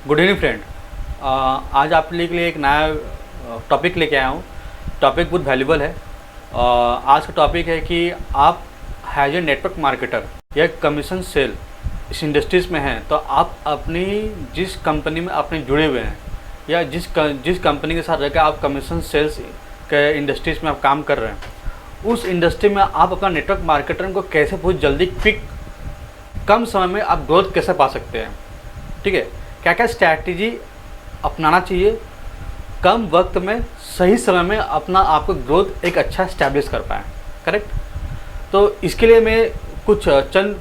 Good evening friend. आज आप लोगों के लिए एक नया टॉपिक लेके आया हूँ। टॉपिक बहुत वैल्यूबल है। आज का टॉपिक है कि आप हैज ए नेटवर्क मार्केटर या कमीशन सेल इस इंडस्ट्रीज़ में हैं, तो आप अपनी जिस कंपनी में अपने जुड़े हुए हैं या जिस कंपनी के साथ रहकर आप कमीशन सेल्स के इंडस्ट्रीज़ में आप काम कर रहे हैं, उस इंडस्ट्री में आप अपना नेटवर्क मार्केटर को कैसे बहुत जल्दी क्विक कम समय में आप ग्रोथ कैसे पा सकते हैं। ठीक है, क्या क्या स्ट्रैटेजी अपनाना चाहिए कम वक्त में सही समय में अपना आपको ग्रोथ एक अच्छा इस्टेब्लिश कर पाएँ। करेक्ट। तो इसके लिए मैं कुछ चंद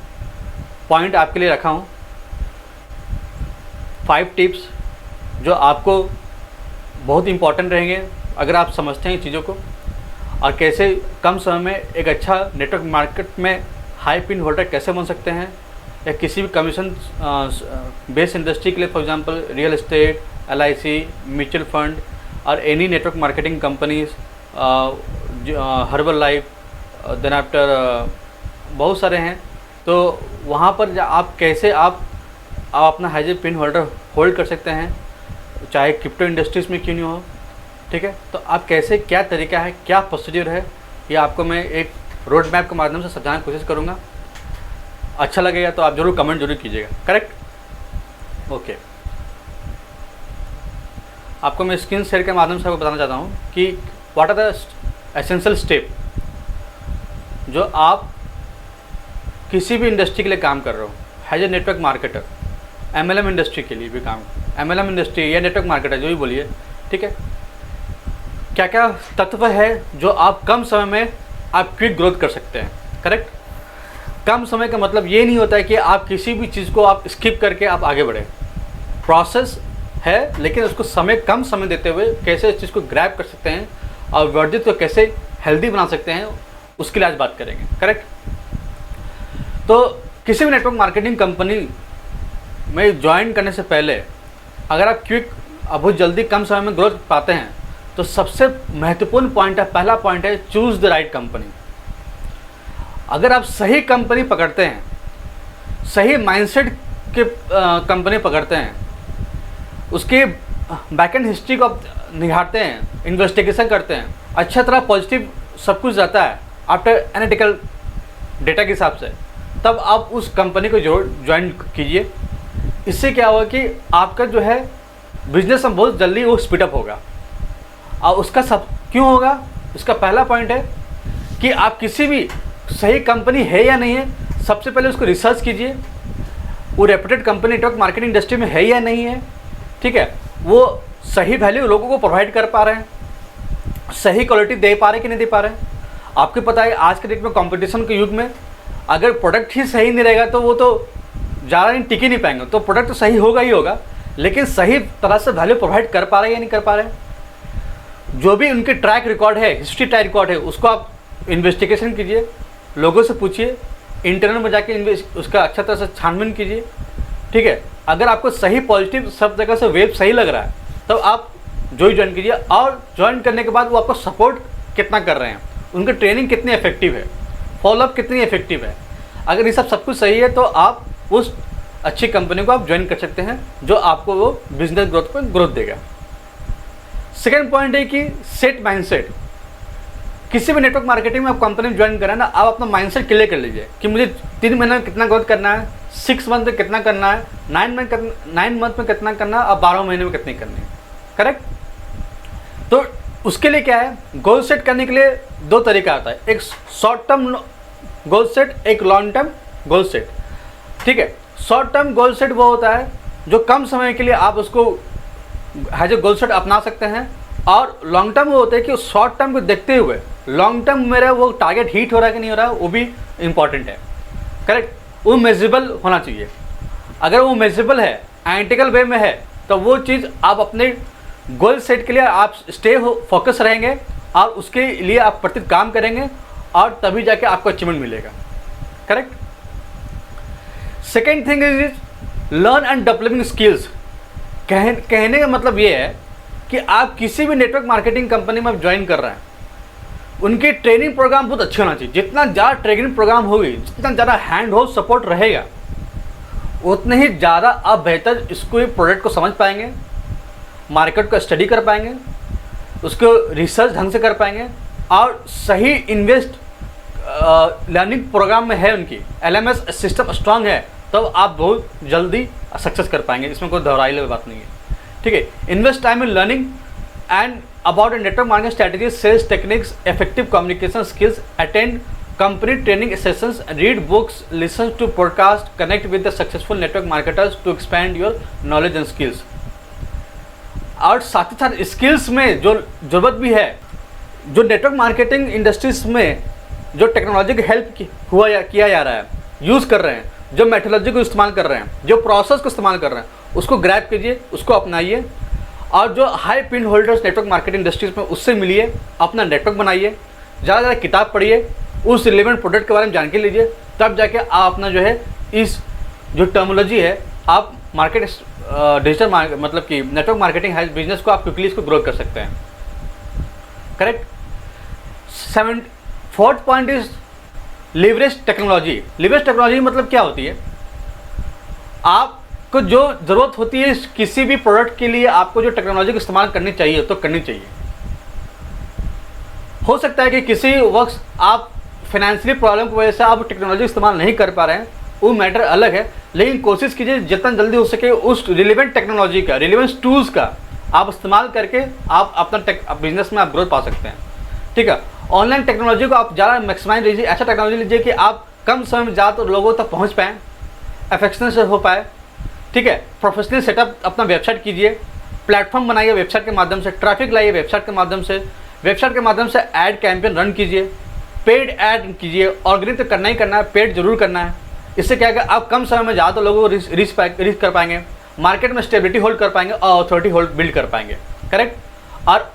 पॉइंट आपके लिए रखा हूँ, 5 टिप्स जो आपको बहुत इम्पॉर्टेंट रहेंगे अगर आप समझते हैं इन चीज़ों को, और कैसे कम समय में एक अच्छा नेटवर्क मार्केट में हाई पिन होल्डर कैसे बन सकते हैं, या किसी भी कमीशन बेस्ड इंडस्ट्री के लिए, for example real estate, LIC, mutual fund और any network marketing companies, herbal life, then after बहुत सारे हैं। तो वहाँ पर आप कैसे आप अपना हाई पिन होल्डर होल्ड कर सकते हैं, चाहे क्रिप्टो इंडस्ट्रीज़ में क्यों नहीं हो। ठीक है, तो आप कैसे, क्या तरीका है, क्या प्रोसीजर है, ये आपको मैं एक रोड मैप के माध्यम से समझाने की कोशिश करूँगा। अच्छा लगेगा तो आप जरूर कमेंट जरूर कीजिएगा। करेक्ट। ओके, आपको मैं स्क्रीन शेयर के माध्यम से आपको बताना चाहता हूँ कि what are the essential step जो आप किसी भी इंडस्ट्री के लिए काम कर रहे हो, has a network marketer, MLM industry के लिए भी काम, MLM इंडस्ट्री या नेटवर्क मार्केटर जो भी बोलिए। ठीक है, क्या क्या तत्व है जो आप कम समय में आप क्विक ग्रोथ कर सकते हैं। करेक्ट। कम समय का मतलब ये नहीं होता है कि आप किसी भी चीज़ को आप स्किप करके आप आगे बढ़ें। प्रोसेस है, लेकिन उसको कम समय देते हुए कैसे इस चीज़ को ग्रैब कर सकते हैं और वर्धित को कैसे हेल्दी बना सकते हैं, उसके लिए आज बात करेंगे। करेक्ट। तो किसी भी नेटवर्क मार्केटिंग कंपनी में ज्वाइन करने से पहले अगर आप क्विक बहुत जल्दी कम समय में ग्रोथ पाते हैं, तो सबसे महत्वपूर्ण पॉइंट है, पहला पॉइंट है, चूज़ द राइट कंपनी। अगर आप सही कंपनी पकड़ते हैं, सही माइंडसेट के कंपनी पकड़ते हैं, उसके बैकएंड हिस्ट्री को आप निहारते हैं, इन्वेस्टिगेशन करते हैं, अच्छा तरह पॉजिटिव सब कुछ रहता है आफ्टर एनालिटिकल डेटा के हिसाब से, तब आप उस कंपनी को ज्वाइन कीजिए। इससे क्या होगा कि आपका जो है बिजनेस में बहुत जल्दी वो स्पीडअप होगा। और उसका सब क्यों होगा, उसका पहला पॉइंट है कि आप किसी भी सही कंपनी है या नहीं है, सबसे पहले उसको रिसर्च कीजिए, वो reputed company network marketing industry में है या नहीं है। ठीक है, वो सही वैल्यू लोगों को प्रोवाइड कर पा रहे हैं, सही क्वालिटी दे पा रहे हैं कि नहीं दे पा रहे हैं। आपको पता है आज के डेट में कंपटीशन के युग में अगर प्रोडक्ट ही सही नहीं रहेगा तो वो तो ज़्यादा दिन टिक ही नहीं पाएंगे। तो प्रोडक्ट तो सही होगा ही होगा, लेकिन सही तरह से वैल्यू प्रोवाइड कर पा रहे हैं या नहीं कर पा रहे हैं। जो भी उनके ट्रैक रिकॉर्ड है, हिस्ट्री ट्रैक रिकॉर्ड है, उसको आप इन्वेस्टिगेशन कीजिए, लोगों से पूछिए, इंटरनल में जाके उसका अच्छा तरह से छानबीन कीजिए। ठीक है, अगर आपको सही पॉजिटिव सब जगह से वेब सही लग रहा है, तब आप ज्वाइन कीजिए। और ज्वाइन करने के बाद वो आपको सपोर्ट कितना कर रहे हैं, उनकी ट्रेनिंग कितनी इफेक्टिव है, फॉलोअप कितनी इफेक्टिव है। अगर ये सब कुछ सही है तो आप उस अच्छी कंपनी को आप ज्वाइन कर सकते हैं, जो आपको वो बिजनेस ग्रोथ पर ग्रोथ देगा। सेकेंड पॉइंट है कि सेट माइंडसेट। किसी भी नेटवर्क मार्केटिंग में आप कंपनी में ज्वाइन करें ना, आप अपना माइंडसेट क्लियर कर लीजिए कि मुझे 3 महीने में कितना ग्रोथ करना है, 6 मंथ में कितना करना है, 9 मंथ में कितना करना है और 12 महीने में कितनी करनी है। करेक्ट। तो उसके लिए क्या है, गोल सेट करने के लिए 2 तरीका आता है, एक शॉर्ट टर्म गोल सेट, एक लॉन्ग टर्म गोल सेट। ठीक है, शॉर्ट टर्म गोल सेट वो होता है जो कम समय के लिए आप उसको हैज ए गोल सेट अपना सकते हैं, और लॉन्ग टर्म वो होता है कि शॉर्ट टर्म को देखते हुए लॉन्ग टर्म मेरा वो टारगेट हिट हो रहा है कि नहीं हो रहा है, वो भी इंपॉर्टेंट है। करेक्ट। वो मेजरेबल होना चाहिए। अगर वो मेजरेबल है, एनालिटिकल वे में है, तो वो चीज़ आप अपने गोल सेट के लिए आप फोकस रहेंगे और उसके लिए आप प्रति काम करेंगे, और तभी जाके आपको अचीवमेंट मिलेगा। Correct. Second thing is learn and developing skills. कहने का मतलब ये है कि आप किसी भी नेटवर्क मार्केटिंग कंपनी में आप ज्वाइन कर रहे हैं, उनके ट्रेनिंग प्रोग्राम बहुत अच्छे होना चाहिए। जितना ज़्यादा ट्रेनिंग प्रोग्राम होगी, जितना ज़्यादा हैंड होल्ड सपोर्ट रहेगा, उतने ही ज़्यादा आप बेहतर इसको प्रोडक्ट को समझ पाएंगे, मार्केट को स्टडी कर पाएंगे, उसको रिसर्च ढंग से कर पाएंगे और सही इन्वेस्ट लर्निंग प्रोग्राम में है, उनकी LMS सिस्टम स्ट्रांग है, तब आप बहुत जल्दी सक्सेस कर पाएंगे। इसमें कोई दोहराई वाली बात नहीं है, ठीक है। Invest time in learning and about network marketing strategy, sales techniques, effective communication skills, attend company training sessions, read books, listen to podcast, connect with the successful network marketers to expand your knowledge and skills। और साथ ही साथ skills में जो ज़रूरत भी है, जो network marketing industries में जो टेक्नोलॉजी की हेल्प किया जा रहा है, यूज़ कर रहे हैं, जो मेथोलॉजी को इस्तेमाल कर रहे हैं, जो प्रोसेस को इस्तेमाल कर रहे हैं, उसको ग्रैब कीजिए, उसको अपनाइए और जो high pin holders network marketing industries में उससे मिलिए, अपना नेटवर्क बनाइए, ज़्यादा किताब पढ़िए, उस रिलेवेंट प्रोडक्ट के बारे में जानकारी लीजिए, तब जाके आप अपना जो है इस जो टर्मोलॉजी है आप मार्केट डिजिटल मतलब कि नेटवर्क मार्केटिंग है बिजनेस को आप क्विकली इसको ग्रो कर सकते हैं। Correct. 4th point is leverage technology. Leverage technology मतलब क्या होती है? आपको जो ज़रूरत होती है किसी भी प्रोडक्ट के लिए, आपको जो टेक्नोलॉजी का इस्तेमाल करनी चाहिए तो करनी चाहिए। हो सकता है कि किसी वक्त आप फाइनेंशियली प्रॉब्लम की वजह से आप टेक्नोलॉजी इस्तेमाल नहीं कर पा रहे हैं, वो मैटर अलग है, लेकिन कोशिश कीजिए जितना जल्दी हो सके उस रिलेवेंट टेक्नोलॉजी का, रिलेवेंट टूल्स का आप इस्तेमाल करके आप अपना बिजनेस में आप ग्रोथ पा सकते हैं। ठीक है। ऑनलाइन टेक्नोलॉजी को आप ज़्यादा मैक्सिमाइज लीजिए, ऐसा टेक्नोलॉजी लीजिए कि आप कम समय में ज़्यादा लोगों तक पहुँच पाएँ, एफेक्शनल से हो पाए। ठीक है। प्रोफेशनल सेटअप अपना वेबसाइट कीजिए, प्लेटफॉर्म बनाइए वेबसाइट के माध्यम से, ट्रैफिक लाइए वेबसाइत के माध्यम से ऐड कैंपेन रन कीजिए, पेड ऐड कीजिए। ऑर्गेनिक तो करना ही करना है, पेड जरूर करना है। इससे क्या है कि आप कम समय में ज़्यादा लोगों को रीच कर पाएंगे, मार्केट में स्टेबिलिटी होल्ड कर पाएंगे और अथॉरिटी होल्ड बिल्ड कर पाएंगे। करेक्ट। और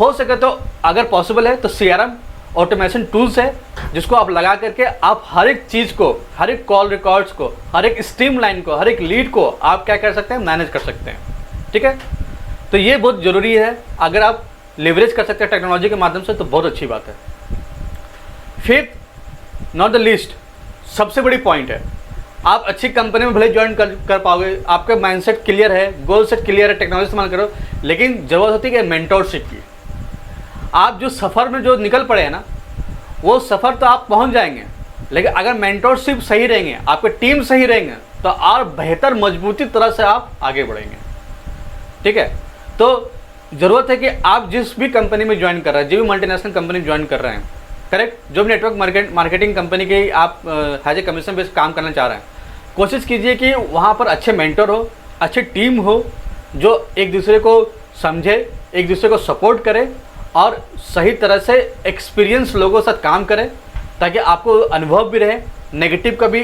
हो सके तो अगर पॉसिबल है तो CRM ऑटोमेशन टूल्स है जिसको आप लगा करके आप हर एक चीज़ को, हर एक कॉल रिकॉर्ड्स को, हर एक स्ट्रीमलाइन को, हर एक लीड को आप क्या कर सकते हैं, मैनेज कर सकते हैं। ठीक है। तो ये बहुत ज़रूरी है, अगर आप लेवरेज कर सकते हैं टेक्नोलॉजी के माध्यम से तो बहुत अच्छी बात है। 5th नॉट द लीस्ट, सबसे बड़ी पॉइंट है, आप अच्छी कंपनी में भले ज्वाइन कर पाओगे, आपका माइंडसेट क्लियर है, गोल सेट क्लियर है, टेक्नोलॉजी इस्तेमाल करो, लेकिन ज़रूरत होती है कि मेंटोरशिप की। आप जो सफ़र में जो निकल पड़े हैं ना, वो सफ़र तो आप पहुंच जाएंगे, लेकिन अगर मेंटोरशिप सही रहेंगे, आपके टीम सही रहेंगे, तो और बेहतर मजबूती तरह से आप आगे बढ़ेंगे। ठीक है। तो ज़रूरत है कि आप जिस भी कंपनी में ज्वाइन कर रहे हैं, जो भी मल्टीनेशनल कंपनी ज्वाइन कर रहे हैं, करेक्ट, जो भी नेटवर्क मार्केटिंग कंपनी के आप एज ए कमीशन बेस्ड काम करना चाह रहे हैं, कोशिश कीजिए कि वहाँ पर अच्छे मेंटर हो, अच्छी टीम हो, जो एक दूसरे को समझे, एक दूसरे को सपोर्ट करे और सही तरह से एक्सपीरियंस लोगों के साथ काम करे, ताकि आपको अनुभव भी रहे। नेगेटिव का भी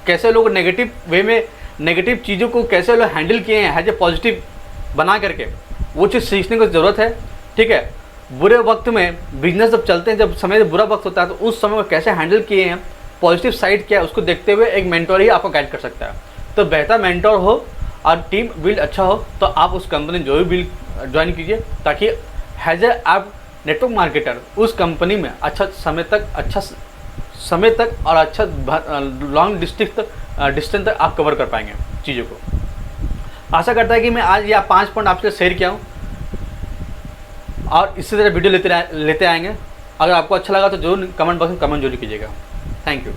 कैसे लोग नेगेटिव वे में नेगेटिव चीज़ों को कैसे लोग हैंडल किए हैं एज ए पॉजिटिव बना करके, वो चीज़ सीखने की ज़रूरत है। ठीक है। बुरे वक्त में बिजनेस जब चलते हैं, जब समय बुरा वक्त होता है, तो उस समय को कैसे हैंडल किए हैं, पॉजिटिव साइड क्या है, उसको देखते हुए एक मेंटोर ही आपको गाइड कर सकता है। तो बेहतर मेंटोर हो और टीम बिल्ड अच्छा हो तो आप उस कंपनी जो भी बिल्ड ज्वाइन कीजिए, ताकि एज ए आप नेटवर्क मार्केटर उस कंपनी में अच्छा समय तक और अच्छा लॉन्ग डिस्टेंस तक आप कवर कर पाएंगे चीज़ों को। आशा करता है कि मैं आज यह 5 पॉइंट आपसे शेयर किया हूँ और इसी तरह वीडियो लेते आएंगे। अगर आपको अच्छा लगा तो जरूर कमेंट बॉक्स में कमेंट जरूर कीजिएगा। Thank you.